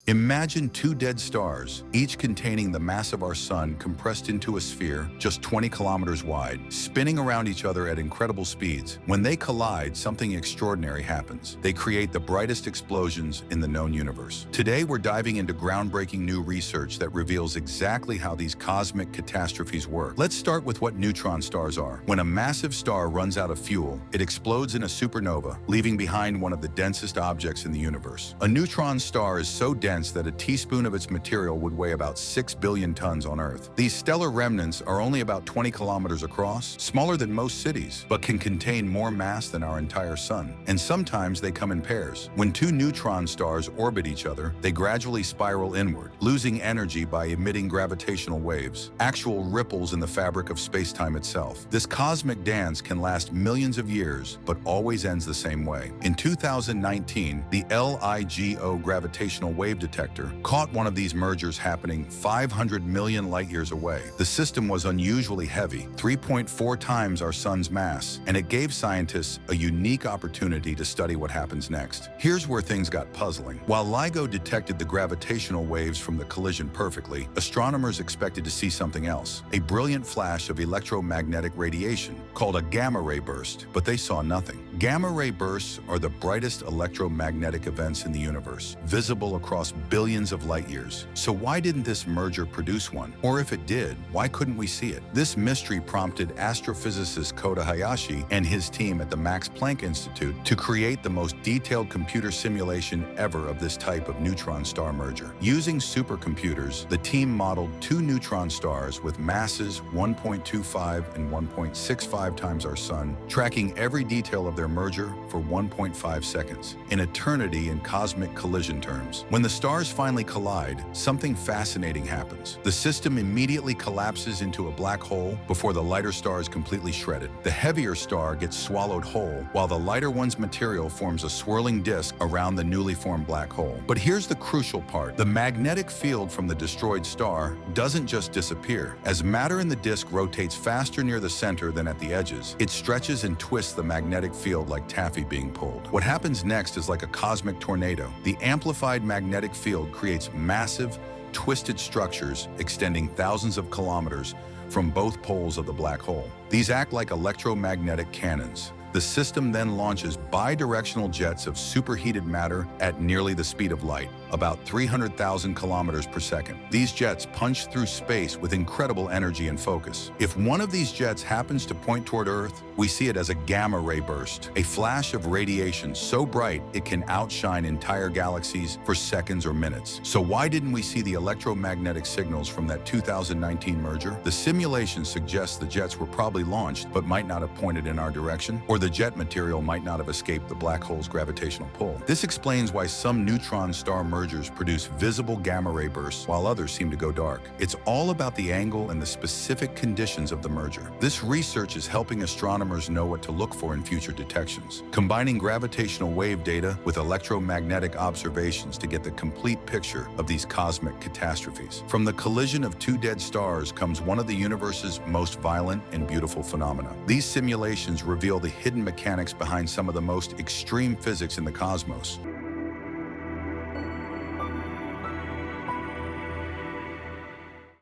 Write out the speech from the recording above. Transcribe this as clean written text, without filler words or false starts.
Imagine two dead stars, each containing the mass of our sun compressed into a sphere just 20 kilometers wide, spinning around each other at incredible speeds. When they collide, something extraordinary happens. They create the brightest explosions in the known universe. Today, we're diving into groundbreaking new research that reveals exactly how these cosmic catastrophes work. Let's start with what neutron stars are. When a massive star runs out of fuel, it explodes in a supernova, leaving behind one of the densest objects in the universe. A neutron star is so dense that a teaspoon of its material would weigh about 6 billion tons on Earth. These stellar remnants are only about 20 kilometers across, smaller than most cities, but can contain more mass than our entire sun. And sometimes they come in pairs. When two neutron stars orbit each other, they gradually spiral inward, losing energy by emitting gravitational waves, actual ripples in the fabric of space-time itself. This cosmic dance can last millions of years, but always ends the same way. In 2019, the LIGO gravitational wave detector caught one of these mergers happening 500 million light-years away. The system was unusually heavy, 3.4 times our sun's mass, and it gave scientists a unique opportunity to study what happens next. Here's where things got puzzling. While LIGO detected the gravitational waves from the collision perfectly, astronomers expected to see something else, a brilliant flash of electromagnetic radiation called a gamma-ray burst, but they saw nothing. Gamma-ray bursts are the brightest electromagnetic events in the universe, visible across billions of light-years. So why didn't this merger produce one? Or if it did, why couldn't we see it? This mystery prompted astrophysicist Kota Hayashi and his team at the Max Planck Institute to create the most detailed computer simulation ever of this type of neutron star merger. Using supercomputers, the team modeled two neutron stars with masses 1.25 and 1.65 times our sun, tracking every detail of their merger for 1.5 seconds, an eternity in cosmic collision terms. When the stars finally collide, something fascinating happens. The system immediately collapses into a black hole before the lighter star is completely shredded. The heavier star gets swallowed whole, while the lighter one's material forms a swirling disk around the newly formed black hole. But here's the crucial part. The magnetic field from the destroyed star doesn't just disappear. As matter in the disk rotates faster near the center than at the edges, it stretches and twists the magnetic field like taffy being pulled. What happens next is like a cosmic tornado. The amplified magnetic field creates massive, twisted structures extending thousands of kilometers from both poles of the black hole. These act like electromagnetic cannons. The system then launches bidirectional jets of superheated matter at nearly the speed of light, about 300,000 kilometers per second. These jets punch through space with incredible energy and focus. If one of these jets happens to point toward Earth, we see it as a gamma-ray burst, a flash of radiation so bright it can outshine entire galaxies for seconds or minutes. So why didn't we see the electromagnetic signals from that 2019 merger? The simulation suggests the jets were probably launched but might not have pointed in our direction, or the jet material might not have escaped the black hole's gravitational pull. This explains why some neutron star mergers produce visible gamma-ray bursts while others seem to go dark. It's all about the angle and the specific conditions of the merger. This research is helping astronomers know what to look for in future detections, combining gravitational wave data with electromagnetic observations to get the complete picture of these cosmic catastrophes. From the collision of two dead stars comes one of the universe's most violent and beautiful phenomena. These simulations reveal the hidden mechanics behind some of the most extreme physics in the cosmos.